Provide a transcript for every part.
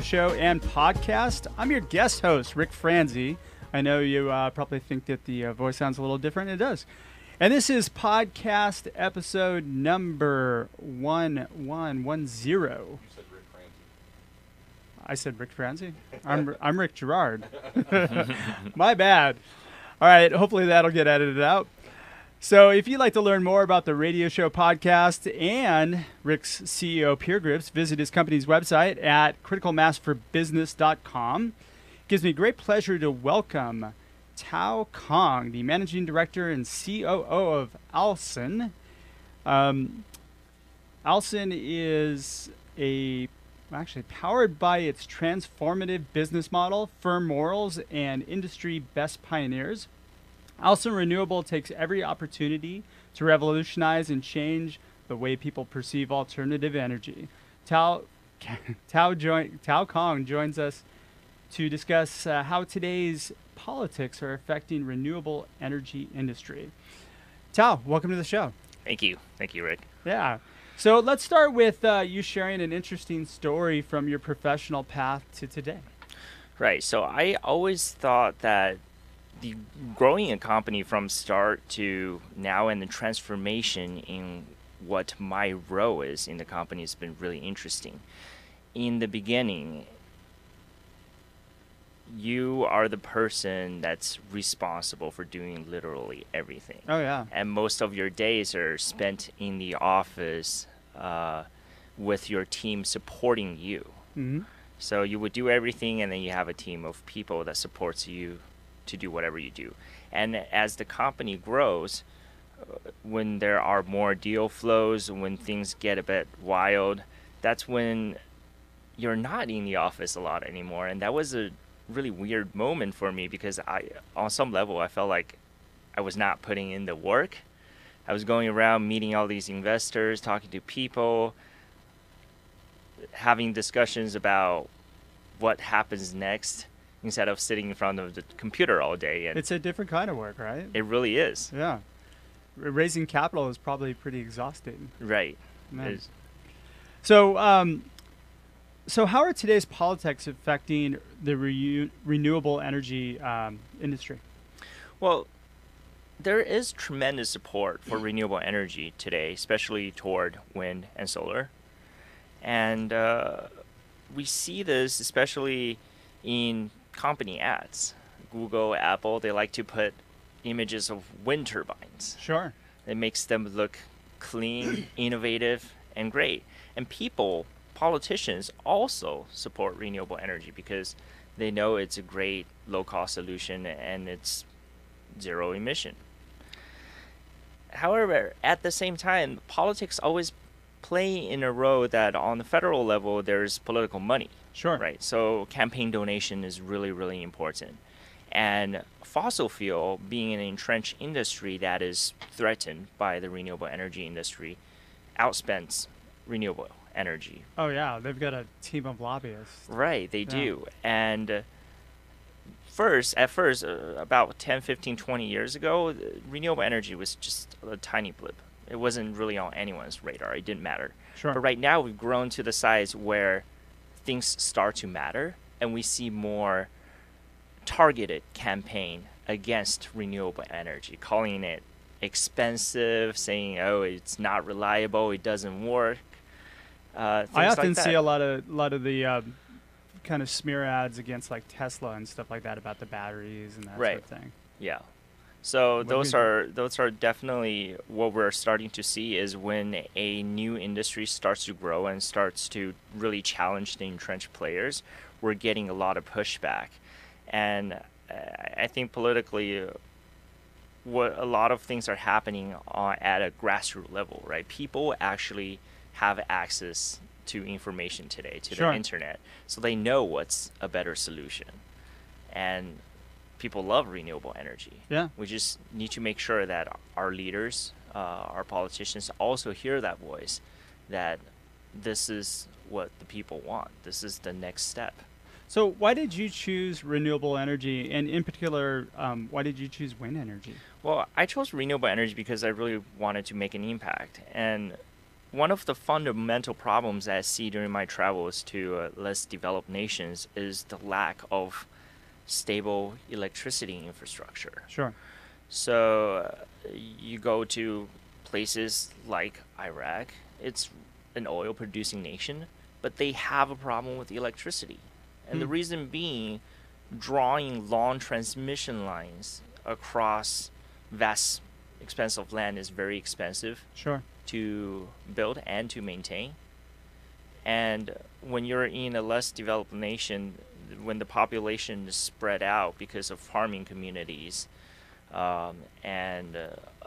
show and podcast. I'm your guest host, Rick Franzi. I know you probably think that the voice sounds a little different. It does. And this is podcast episode number 1110. You said Rick Franzi. I said Rick Franzi? I'm Rick Gerard. My bad. All right, hopefully that'll get edited out. So if you'd like to learn more about the radio show podcast and Rick's CEO peer groups, visit his company's website at criticalmassforbusiness.com. It gives me great pleasure to welcome Tao Kong, the managing director and COO of Alcen. Alcen is actually powered by its transformative business model, firm morals, and industry best pioneers. Alcen Renewable takes every opportunity to revolutionize and change the way people perceive alternative energy. Tao Kong joins us to discuss how today's politics are affecting renewable energy industry. Tao, welcome to the show. Thank you. Thank you, Rick. Yeah. So let's start with you sharing an interesting story from your professional path to today. Right. So I always thought that the growing a company from start to now and the transformation in what my role is in the company has been really interesting. In the beginning, you are the person that's responsible for doing literally everything. Oh, yeah. And most of your days are spent in the office with your team supporting you. Mm-hmm. So you would do everything, and then you have a team of people that supports you to do whatever you do. And as the company grows, when there are more deal flows, when things get a bit wild, that's when you're not in the office a lot anymore. And that was a really weird moment for me because on some level, I felt like I was not putting in the work. I was going around meeting all these investors, talking to people, having discussions about what happens next, instead of sitting in front of the computer all day. And it's a different kind of work, right? It really is. Yeah. Raising capital is probably pretty exhausting. Right. So, so how are today's politics affecting the renewable energy industry? Well, there is tremendous support for renewable energy today, especially toward wind and solar. And we see this especially in company ads. Google, Apple, they like to put images of wind turbines. Sure. It makes them look clean, innovative, and great. And politicians also support renewable energy because they know it's a great low-cost solution and it's zero emission. However, at the same time, politics always play in a role that on the federal level, there's political money. Sure. Right. So campaign donation is really, really important. And fossil fuel being an entrenched industry that is threatened by the renewable energy industry outspends renewable energy. Oh, yeah. They've got a team of lobbyists. Right. They do. And at first, about 10, 15, 20 years ago, renewable energy was just a tiny blip. It wasn't really on anyone's radar. It didn't matter. Sure. But right now, we've grown to the size where things start to matter, and we see more targeted campaign against renewable energy, calling it expensive, saying, "Oh, it's not reliable, it doesn't work." I often see a lot of the kind of smear ads against like Tesla and stuff like that about the batteries and that sort of thing. Yeah. So those are definitely what we're starting to see is when a new industry starts to grow and starts to really challenge the entrenched players, we're getting a lot of pushback. And I think politically, what a lot of things are happening at a grassroots level, right? People actually have access to information today, to the internet, so they know what's a better solution. And people love renewable energy. Yeah. We just need to make sure that our leaders, our politicians also hear that voice, that this is what the people want. This is the next step. So why did you choose renewable energy? And in particular, why did you choose wind energy? Well, I chose renewable energy because I really wanted to make an impact. And one of the fundamental problems I see during my travels to less developed nations is the lack of stable electricity infrastructure. Sure. So you go to places like Iraq, it's an oil producing nation, but they have a problem with electricity. And the reason being, drawing long transmission lines across vast, expensive land is very expensive. Sure. To build and to maintain. And when you're in a less developed nation, when the population is spread out because of farming communities and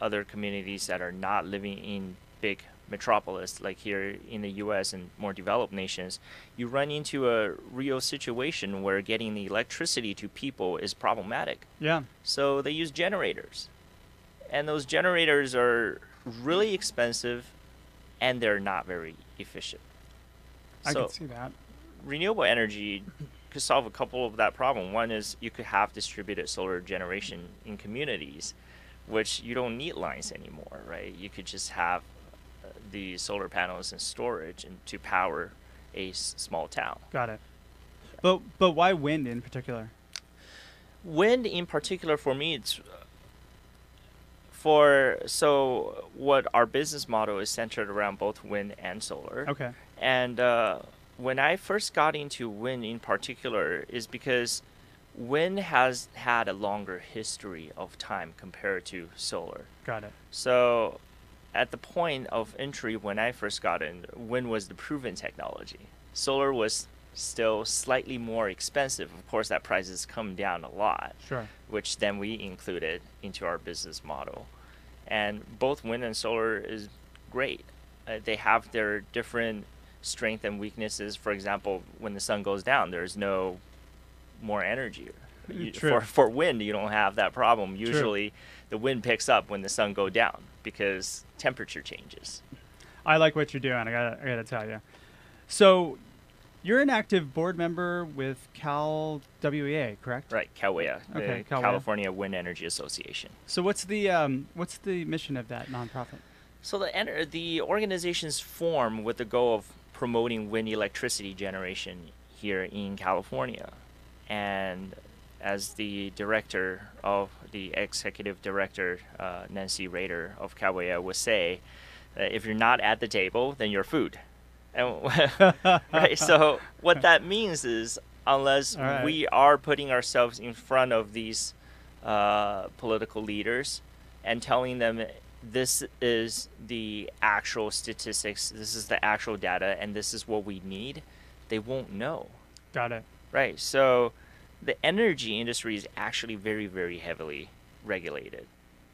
other communities that are not living in big metropolis, like here in the US and more developed nations, you run into a real situation where getting the electricity to people is problematic. Yeah. So they use generators. And those generators are really expensive and they're not very efficient. I can see that. Renewable energy could solve a couple of that problem. One is you could have distributed solar generation in communities, which you don't need lines anymore, right? You could just have the solar panels and storage and to power a small town. Got it. But why wind in particular? Wind in particular, for me, it's so what our business model is centered around both wind and solar. Okay. And when I first got into wind in particular is because wind has had a longer history of time compared to solar. Got it. So at the point of entry when I first got in, wind was the proven technology. Solar was still slightly more expensive. Of course, that price has come down a lot. Sure. Which then we included into our business model. And both wind and solar is great. They have their different strengths and weaknesses. For example, when the sun goes down, there's no more energy. For wind, you don't have that problem. Usually, the wind picks up when the sun goes down because temperature changes. I like what you're doing. I gotta tell you. So, you're an active board member with Cal WEA, correct? Right, CalWEA, Okay, the California Wind Energy Association. So what's the mission of that nonprofit? So the organization's formed with the goal of promoting wind electricity generation here in California. And as the executive director, Nancy Rader of CalWEA would say, if you're not at the table, then you're food. Right. So what that means is unless we are putting ourselves in front of these political leaders and telling them this is the actual statistics, this is the actual data, and this is what we need, they won't know. Got it. Right. So the energy industry is actually very, very heavily regulated.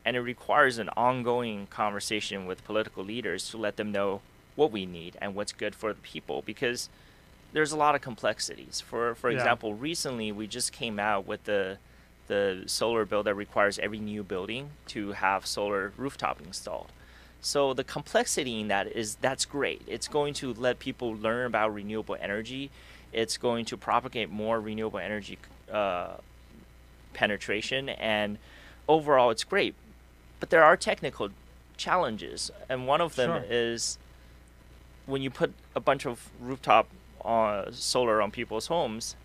And it requires an ongoing conversation with political leaders to let them know what we need and what's good for the people, because there's a lot of complexities. For example, recently we just came out with the solar bill that requires every new building to have solar rooftop installed. So the complexity in that's great. It's going to let people learn about renewable energy. It's going to propagate more renewable energy penetration, and overall it's great. But there are technical challenges, and one of them is when you put a bunch of rooftop solar on people's homes,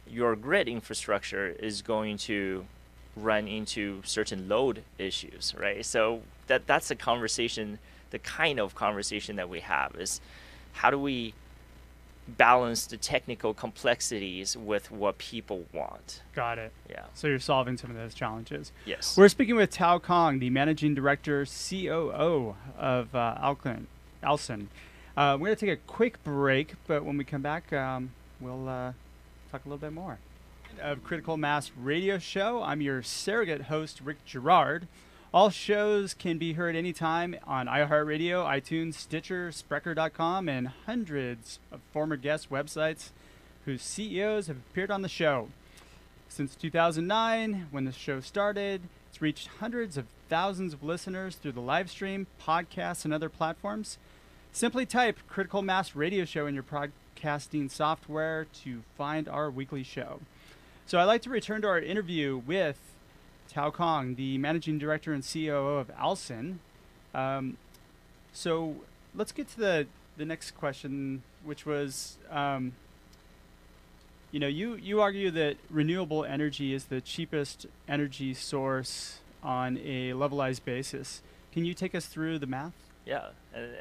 your grid infrastructure is going to run into certain load issues, right? So that's the conversation, the kind of conversation that we have is how do we balance the technical complexities with what people want. Got it. Yeah. So you're solving some of those challenges. Yes. We're speaking with Tao Kong, the managing director, COO of Alcen. We're going to take a quick break, but when we come back, we'll talk a little bit more. Of Critical Mass Radio Show. I'm your surrogate host, Rick Girard. All shows can be heard anytime on iHeartRadio, iTunes, Stitcher, Sprecher.com, and hundreds of former guest websites whose CEOs have appeared on the show. Since 2009, when the show started, it's reached hundreds of thousands of listeners through the live stream, podcasts, and other platforms. Simply type Critical Mass Radio Show in your podcasting software to find our weekly show. So I'd like to return to our interview with Tao Kong, the managing director and COO of Alcen. So let's get to the next question, which was, you argue that renewable energy is the cheapest energy source on a levelized basis. Can you take us through the math? Yeah,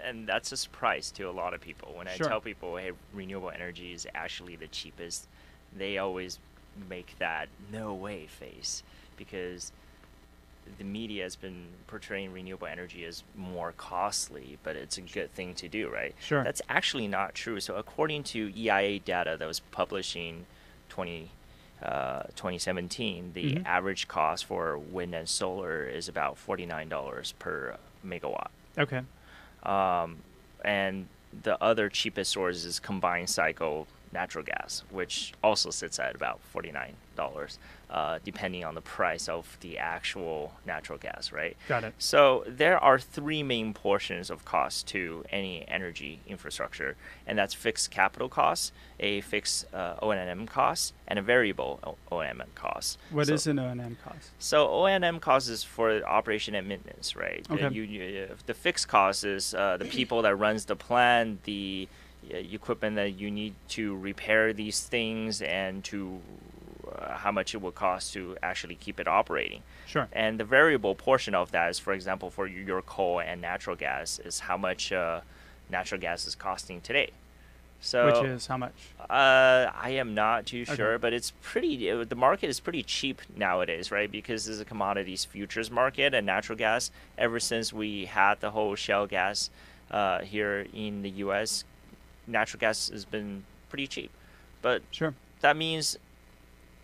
and that's a surprise to a lot of people. When Sure. I tell people, hey, renewable energy is actually the cheapest, they always make that no way face, because the media has been portraying renewable energy as more costly, but it's a good thing to do, right? Sure. That's actually not true. So according to EIA data that was published in 2017, the Mhm. average cost for wind and solar is about $49 per megawatt. Okay. And the other cheapest source is combined cycle natural gas, which also sits at about $49, depending on the price of the actual natural gas, right? Got it. So there are three main portions of cost to any energy infrastructure, and that's fixed capital costs, a fixed O&M cost, and a variable O&M cost. What is an O&M cost? So O&M cost is for operation and maintenance, right? Okay. The fixed cost is the people that runs the plant, the equipment that you need to repair these things, and to how much it will cost to actually keep it operating. Sure. And the variable portion of that is, for example, for your coal and natural gas, is how much natural gas is costing today. So Which is how much? I am not too Okay. sure, but it's pretty. The market is pretty cheap nowadays, right? Because there's a commodities futures market, and natural gas. Ever since we had the whole shale gas here in the U.S., natural gas has been pretty cheap. But Sure. that means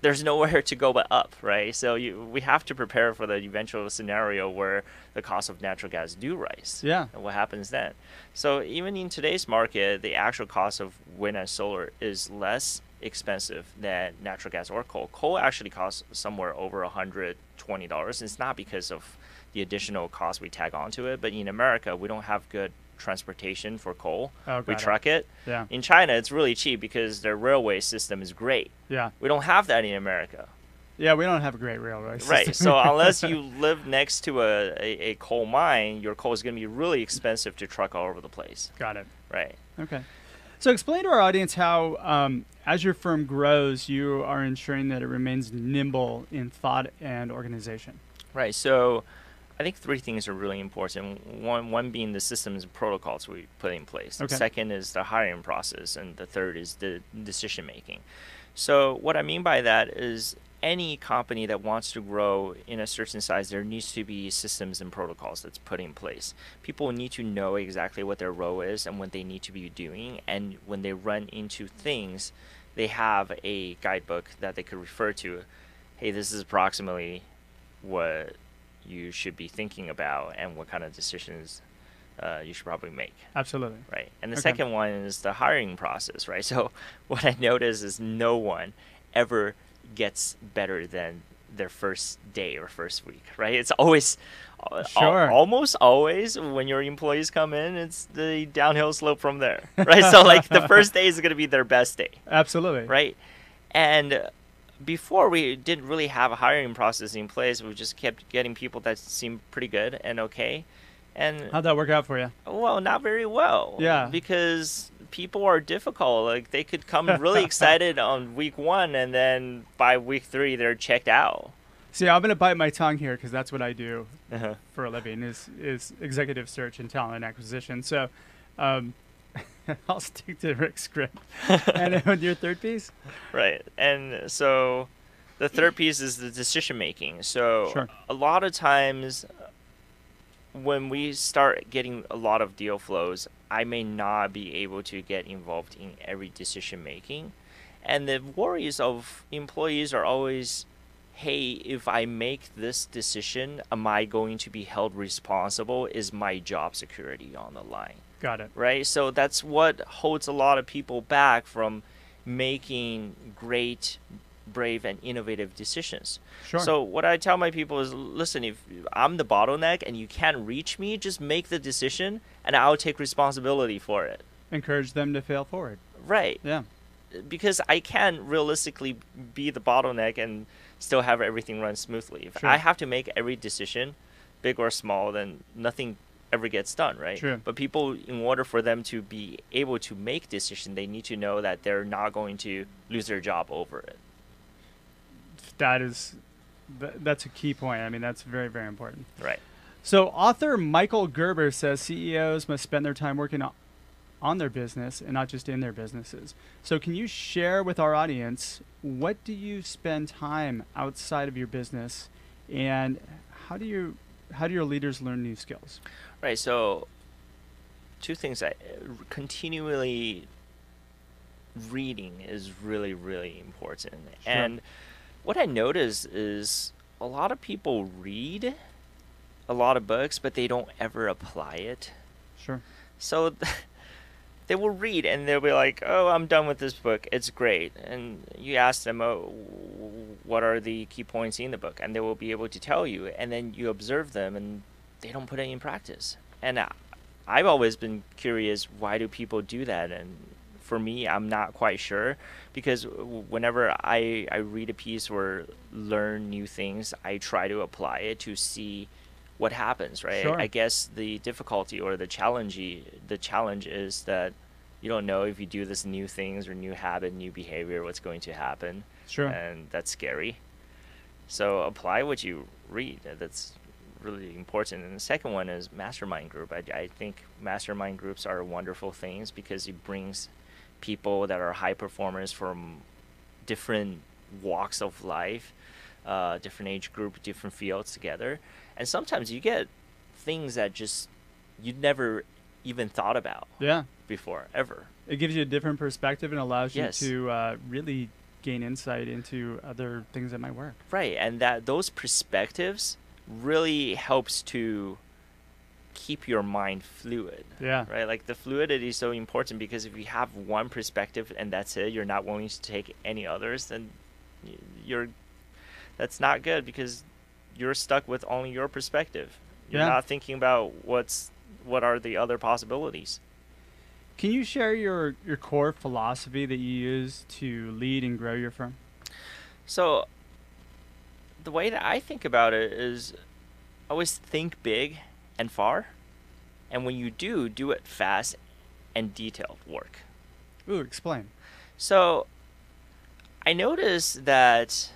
there's nowhere to go but up, right? So we have to prepare for the eventual scenario where the cost of natural gas do rise. Yeah. And what happens then? So even in today's market, the actual cost of wind and solar is less expensive than natural gas or coal. Coal actually costs somewhere over $120. It's not because of the additional cost we tag onto it, but in America, we don't have good transportation for coal. Oh, We got it. truck it. Yeah. In China, it's really cheap because their railway system is great. Yeah. We don't have that in America. Yeah, we don't have a great railway system. Right. So unless you live next to a coal mine, your coal is going to be really expensive to truck all over the place. Got it. Right. Okay. So explain to our audience how, as your firm grows, you are ensuring that it remains nimble in thought and organization. Right. So I think three things are really important. One being the systems and protocols we put in place. Okay. The second is the hiring process, and the third is the decision making. So what I mean by that is any company that wants to grow in a certain size, there needs to be systems and protocols that's put in place. People need to know exactly what their role is and what they need to be doing. And when they run into things, they have a guidebook that they could refer to. Hey, this is approximately what you should be thinking about and what kind of decisions you should probably make. Absolutely. Right. And the Okay. second one is the hiring process, right? So what I notice is no one ever gets better than their first day or first week, right? It's always, Sure. almost always when your employees come in, it's the downhill slope from there, right? So like the first day is going to be their best day, Absolutely. right? And before we didn't really have a hiring process in place. We just kept getting people that seemed pretty good and okay. And How'd that work out for you? well, not very well. Yeah. Because people are difficult. Like they could come really excited on week 1, and then by week 3 they're checked out. See, I'm going to bite my tongue here because that's what I do Uh-huh. for a living is executive search and talent acquisition. So I'll stick to Rick's script. And on your third piece? Right. And so the third piece is the decision making. So Sure. a lot of times when we start getting a lot of deal flows, I may not be able to get involved in every decision making. And the worries of employees are always, hey, if I make this decision, am I going to be held responsible? Is my job security on the line? Got it. Right? So that's what holds a lot of people back from making great, brave, and innovative decisions. Sure. So what I tell my people is, listen, if I'm the bottleneck and you can't reach me, just make the decision and I'll take responsibility for it. Encourage them to fail forward. Right. Yeah. Because I can't realistically be the bottleneck and still have everything run smoothly. If Sure. I have to make every decision, big or small, then nothing ever gets done, right? True. But people, in order for them to be able to make decision, they need to know that they're not going to lose their job over it. That's a key point. I mean, that's very, very important. Right. So author Michael Gerber says CEOs must spend their time working on their business and not just in their businesses. So can you share with our audience, what do you spend time outside of your business, and how do your leaders learn new skills? Right. So two things. Continually reading is really, really important. Sure. And what I notice is a lot of people read a lot of books, but they don't ever apply it. Sure. So they will read and they'll be like, oh, I'm done with this book. It's great. And you ask them, oh, what are the key points in the book? And they will be able to tell you. And then you observe them and they don't put it in practice. And I've always been curious, why do people do that? And for me, I'm not quite sure, because whenever I read a piece or learn new things, I try to apply it to see what happens, right? Sure. I guess the difficulty or the challenge is that you don't know if you do this new things or new habit, new behavior, what's going to happen. Sure. And that's scary. So apply what you read. That's really important. And the second one is mastermind group. I think mastermind groups are wonderful things because it brings people that are high performers from different walks of life, different age group, different fields together. And sometimes you get things that just you'd never even thought about before, ever. It gives you a different perspective and allows you Yes. to really gain insight into other things that might work. Right, and those perspectives really helps to keep your mind fluid. Yeah. Right, like the fluidity is so important, because if you have one perspective and that's it, you're not willing to take any others, then that's not good, because you're stuck with only your perspective. You're not thinking about what are the other possibilities. Can you share your core philosophy that you use to lead and grow your firm? So the way that I think about it is always think big and far. And when you do it fast and detailed work. Ooh, explain. So I noticed that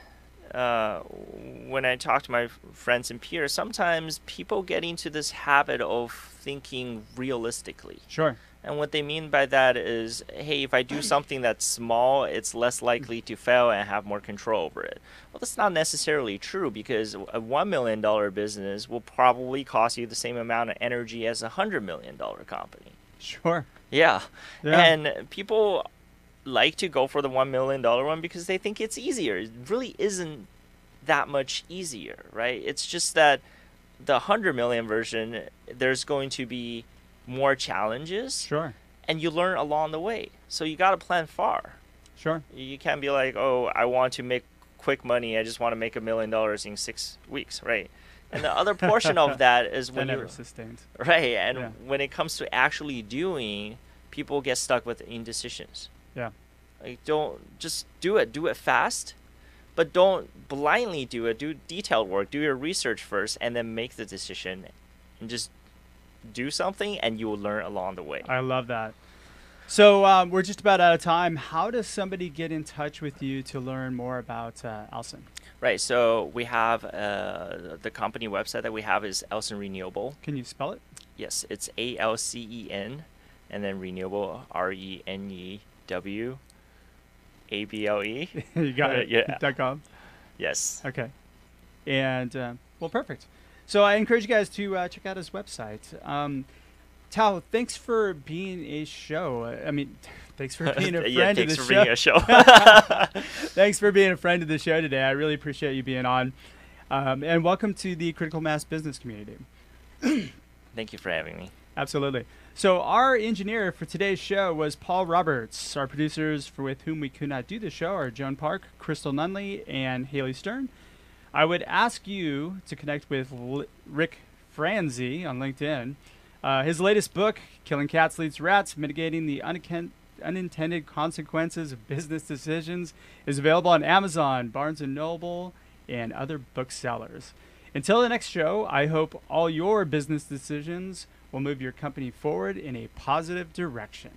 when I talk to my friends and peers, sometimes people get into this habit of thinking realistically. Sure. And what they mean by that is, hey, if I do something that's small, it's less likely to fail and have more control over it. Well, that's not necessarily true, because a $1 million business will probably cost you the same amount of energy as a $100 million company. Sure. Yeah. And people like to go for the $1 million one because they think it's easier. It really isn't that much easier, right? It's just that the 100 million version, there's going to be more challenges. Sure. And you learn along the way. So you got to plan far. Sure. You can't be like, oh, I want to make quick money. I just want to make $1 million in 6 weeks, right? And the other portion of that is when never sustained. Right. And when it comes to actually doing, people get stuck with indecisions. Yeah. Like, don't just do it fast, but don't blindly do it. Do detailed work. Do your research first, and then make the decision, and just do something, and you will learn along the way. I love that. So we're just about out of time. How does somebody get in touch with you to learn more about Alcen? Right. So we have the company website that we have is Alcen Renewable. Can you spell it? Yes, it's ALCEN, and then Renewable, RENEW. ABLE. You got it. Yeah. .com. Yes. Okay. And well, perfect. So I encourage you guys to check out his website. Tao, thanks for being a show. I mean, thanks for being a friend of the show. Thanks for being a show. Thanks for being a friend of the show today. I really appreciate you being on. And welcome to the Critical Mass Business community. Thank you for having me. Absolutely. So our engineer for today's show was Paul Roberts. Our producers with whom we could not do the show are Joan Park, Crystal Nunley, and Haley Stern. I would ask you to connect with Rick Franzi on LinkedIn. His latest book, Killing Cats Leads Rats, Mitigating the Unintended Consequences of Business Decisions, is available on Amazon, Barnes & Noble, and other booksellers. Until the next show, I hope all your business decisions will move your company forward in a positive direction.